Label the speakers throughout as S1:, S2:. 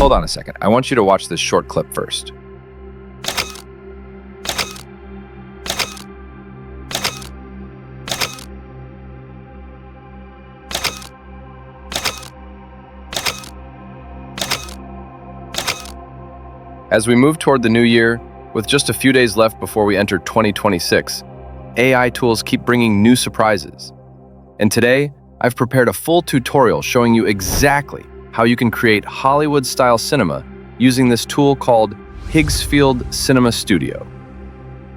S1: Hold on a second. I want you to watch this short clip first. As we move toward the new year, with just a few days left before we enter 2026, AI tools keep bringing new surprises. And today, I've prepared a full tutorial showing you exactly how you can create Hollywood-style cinema using this tool called Higgsfield Cinema Studio.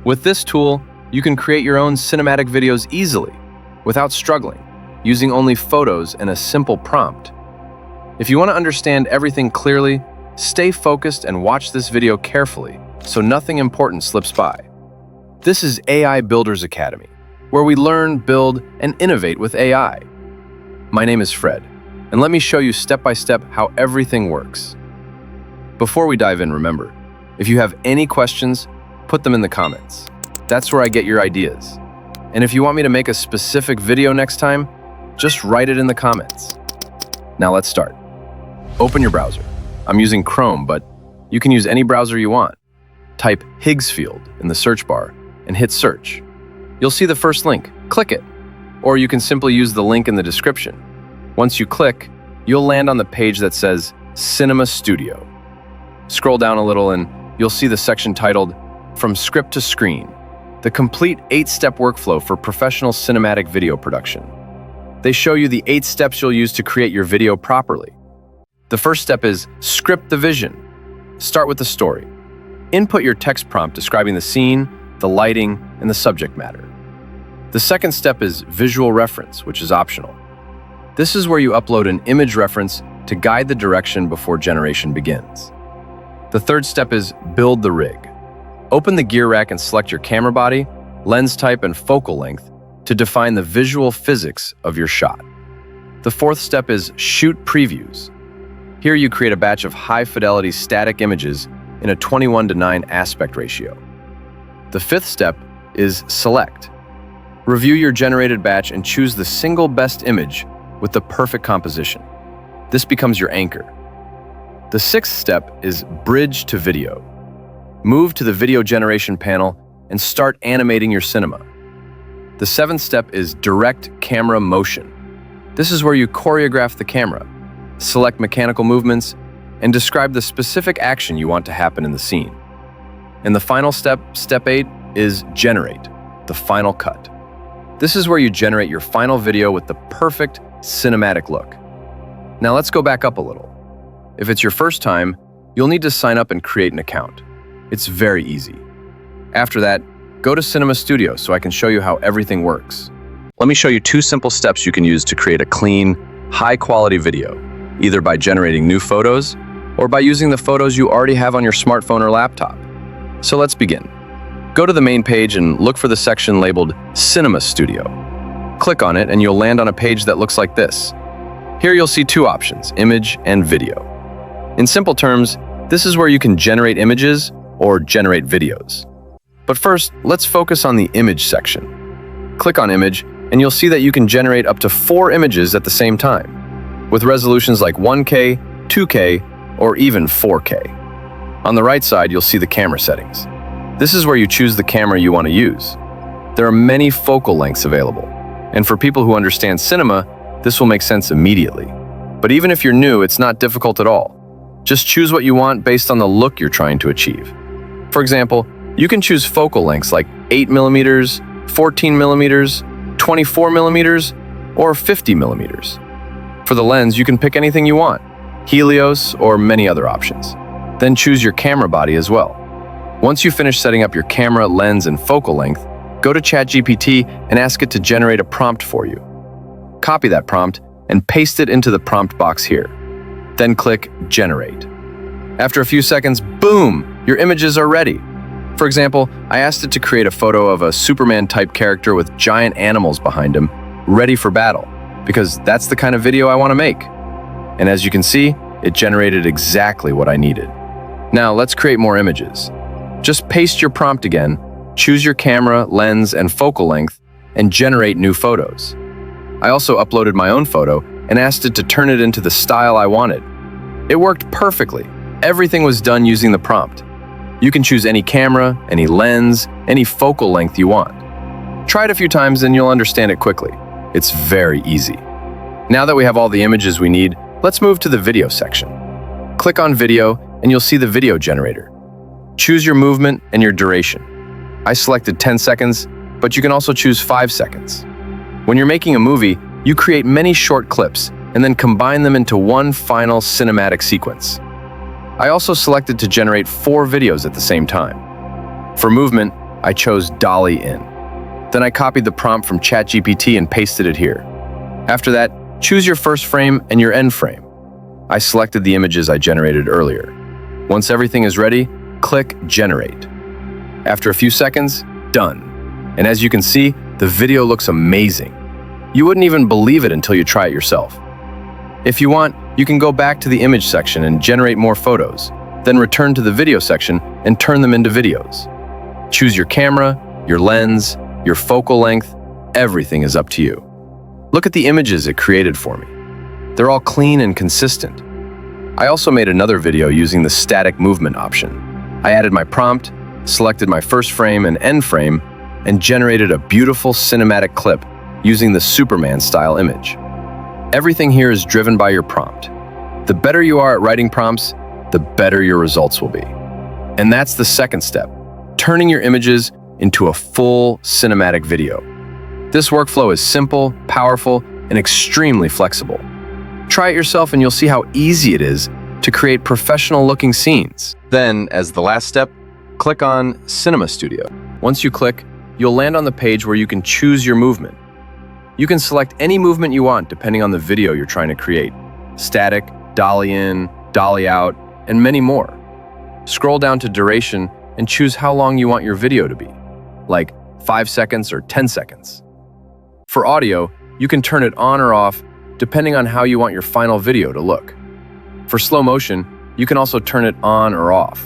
S1: With this tool, you can create your own cinematic videos easily, without struggling, using only photos and a simple prompt. If you want to understand everything clearly, stay focused and watch this video carefully so nothing important slips by. This is AI Builders Academy, where we learn, build, and innovate with AI. My name is Fred, and let me show you step-by-step how everything works. Before we dive in, remember, if you have any questions, put them in the comments. That's where I get your ideas. And if you want me to make a specific video next time, just write it in the comments. Now let's start. Open your browser. I'm using Chrome, but you can use any browser you want. Type Higgsfield in the search bar and hit search. You'll see the first link. Click it. Or you can simply use the link in the description. Once you click, you'll land on the page that says Cinema Studio. Scroll down a little and you'll see the section titled From Script to Screen, the complete 8-step workflow for professional cinematic video production. They show you the 8 steps you'll use to create your video properly. The first step is script the vision. Start with the story. Input your text prompt describing the scene, the lighting, and the subject matter. The second step is visual reference, which is optional. This is where you upload an image reference to guide the direction before generation begins. The third step is build the rig. Open the gear rack and select your camera body, lens type, and focal length to define the visual physics of your shot. The fourth step is shoot previews. Here you create a batch of high-fidelity static images in a 21:9 aspect ratio. The fifth step is select. Review your generated batch and choose the single best image with the perfect composition. This becomes your anchor. The sixth step is bridge to video. Move to the video generation panel and start animating your cinema. The seventh step is direct camera motion. This is where you choreograph the camera, select mechanical movements, and describe the specific action you want to happen in the scene. And the final step, step 8, is generate, the final cut. This is where you generate your final video with the perfect cinematic look. Now let's go back up a little. If it's your first time, you'll need to sign up and create an account. It's very easy. After that, go to Cinema Studio so I can show you how everything works. Let me show you 2 simple steps you can use to create a clean, high-quality video, either by generating new photos or by using the photos you already have on your smartphone or laptop. So let's begin. Go to the main page and look for the section labeled Cinema Studio. Click on it and you'll land on a page that looks like this. Here you'll see 2 options, image and video. In simple terms, this is where you can generate images or generate videos. But first, let's focus on the image section. Click on image and you'll see that you can generate up to 4 images at the same time, with resolutions like 1K, 2K, or even 4K. On the right side, you'll see the camera settings. This is where you choose the camera you want to use. There are many focal lengths available, and for people who understand cinema, this will make sense immediately. But even if you're new, it's not difficult at all. Just choose what you want based on the look you're trying to achieve. For example, you can choose focal lengths like 8mm, 14mm, 24mm, or 50mm. For the lens, you can pick anything you want, Helios or many other options. Then choose your camera body as well. Once you finish setting up your camera, lens, and focal length, go to ChatGPT and ask it to generate a prompt for you. Copy that prompt and paste it into the prompt box here. Then click Generate. After a few seconds, boom, your images are ready. For example, I asked it to create a photo of a Superman-type character with giant animals behind him, ready for battle, because that's the kind of video I want to make. And as you can see, it generated exactly what I needed. Now let's create more images. Just paste your prompt again, choose your camera, lens, and focal length, and generate new photos. I also uploaded my own photo and asked it to turn it into the style I wanted. It worked perfectly, Everything was done using the prompt. You can choose any camera, any lens, any focal length you want. Try it a few times and you'll understand it quickly. It's very easy. Now that we have all the images we need, let's move to the video section. Click on video and you'll see the video generator. Choose your movement and your duration. I selected 10 seconds, but you can also choose 5 seconds. When you're making a movie, you create many short clips and then combine them into one final cinematic sequence. I also selected to generate 4 videos at the same time. For movement, I chose Dolly in. Then I copied the prompt from ChatGPT and pasted it here. After that, choose your first frame and your end frame. I selected the images I generated earlier. Once everything is ready, click Generate. After a few seconds, done. And as you can see, the video looks amazing. You wouldn't even believe it until you try it yourself. If you want, you can go back to the image section and generate more photos, then return to the video section and turn them into videos. Choose your camera, your lens, your focal length, everything is up to you. Look at the images it created for me. They're all clean and consistent. I also made another video using the static movement option. I added my prompt, selected my first frame and end frame, and generated a beautiful cinematic clip using the Superman-style image. Everything here is driven by your prompt. The better you are at writing prompts, the better your results will be. And that's the second step, turning your images into a full cinematic video. This workflow is simple, powerful, and extremely flexible. Try it yourself and you'll see how easy it is to create professional-looking scenes. Then, as the last step, click on Cinema Studio. Once you click, you'll land on the page where you can choose your movement. You can select any movement you want depending on the video you're trying to create. Static, dolly in, dolly out, and many more. Scroll down to duration and choose how long you want your video to be, like 5 seconds or 10 seconds. For audio, you can turn it on or off depending on how you want your final video to look. For slow motion, you can also turn it on or off.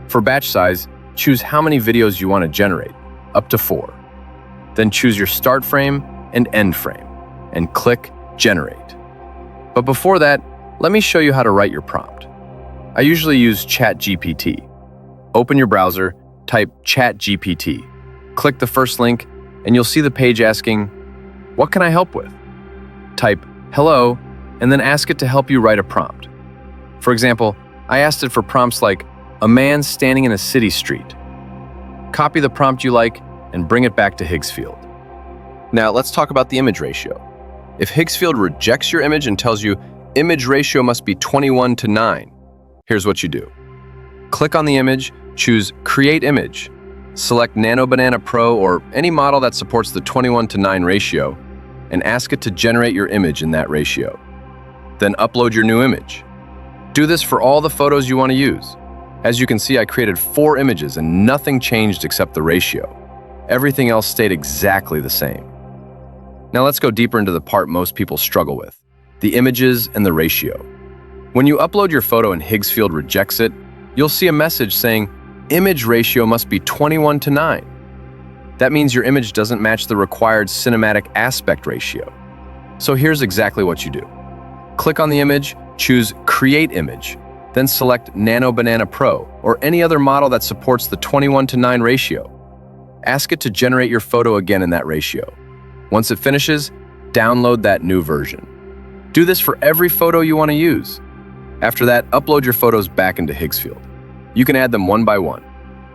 S1: For batch size, choose how many videos you want to generate, up to 4. Then choose your start frame and end frame, and click Generate. But before that, let me show you how to write your prompt. I usually use ChatGPT. Open your browser, type ChatGPT, click the first link, and you'll see the page asking, "What can I help with?" Type "Hello," and then ask it to help you write a prompt. For example, I asked it for prompts like, "A man standing in a city street." Copy the prompt you like and bring it back to Higgsfield. Now let's talk about the image ratio. If Higgsfield rejects your image and tells you image ratio must be 21:9, here's what you do. Click on the image, choose Create Image, select Nano Banana Pro or any model that supports the 21:9 ratio, and ask it to generate your image in that ratio. Then upload your new image. Do this for all the photos you want to use. As you can see, I created 4 images and nothing changed except the ratio. Everything else stayed exactly the same. Now let's go deeper into the part most people struggle with, the images and the ratio. When you upload your photo and Higgsfield rejects it, you'll see a message saying, image ratio must be 21:9. That means your image doesn't match the required cinematic aspect ratio. So here's exactly what you do. Click on the image, choose Create Image, then select Nano Banana Pro or any other model that supports the 21:9 ratio. Ask it to generate your photo again in that ratio. Once it finishes, download that new version. Do this for every photo you want to use. After that, upload your photos back into Higgsfield. You can add them one by one.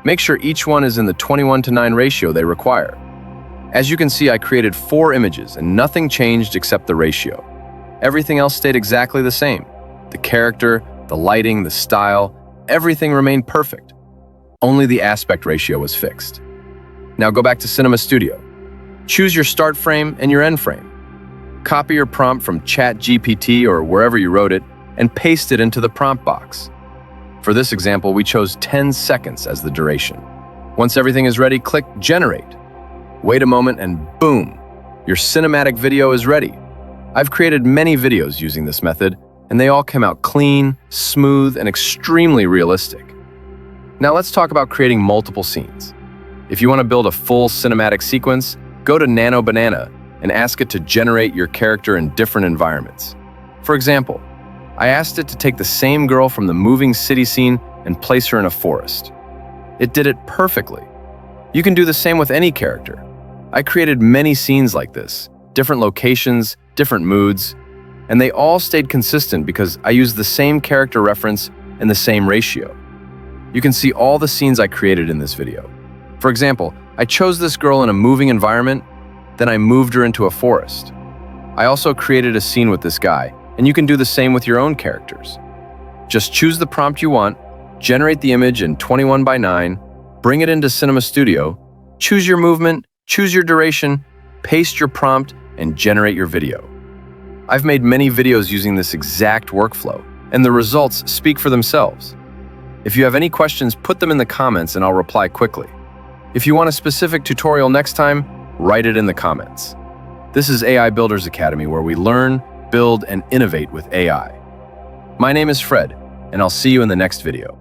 S1: Make sure each one is in the 21:9 ratio they require. As you can see, I created 4 images and nothing changed except the ratio. Everything else stayed exactly the same. The character, the lighting, the style, everything remained perfect. Only the aspect ratio was fixed. Now go back to Cinema Studio. Choose your start frame and your end frame. Copy your prompt from ChatGPT or wherever you wrote it and paste it into the prompt box. For this example, we chose 10 seconds as the duration. Once everything is ready, click Generate. Wait a moment and boom, your cinematic video is ready. I've created many videos using this method, and they all came out clean, smooth, and extremely realistic. Now let's talk about creating multiple scenes. If you want to build a full cinematic sequence, go to Nano Banana and ask it to generate your character in different environments. For example, I asked it to take the same girl from the moving city scene and place her in a forest. It did it perfectly. You can do the same with any character. I created many scenes like this, different locations, different moods, and they all stayed consistent because I used the same character reference and the same ratio. You can see all the scenes I created in this video. For example, I chose this girl in a moving environment, then I moved her into a forest. I also created a scene with this guy, and you can do the same with your own characters. Just choose the prompt you want, generate the image in 21:9, bring it into Cinema Studio, choose your movement, choose your duration, paste your prompt, and generate your video. I've made many videos using this exact workflow, and the results speak for themselves. If you have any questions, put them in the comments and I'll reply quickly. If you want a specific tutorial next time, write it in the comments. This is AI Builders Academy, where we learn, build, and innovate with AI. My name is Fred, and I'll see you in the next video.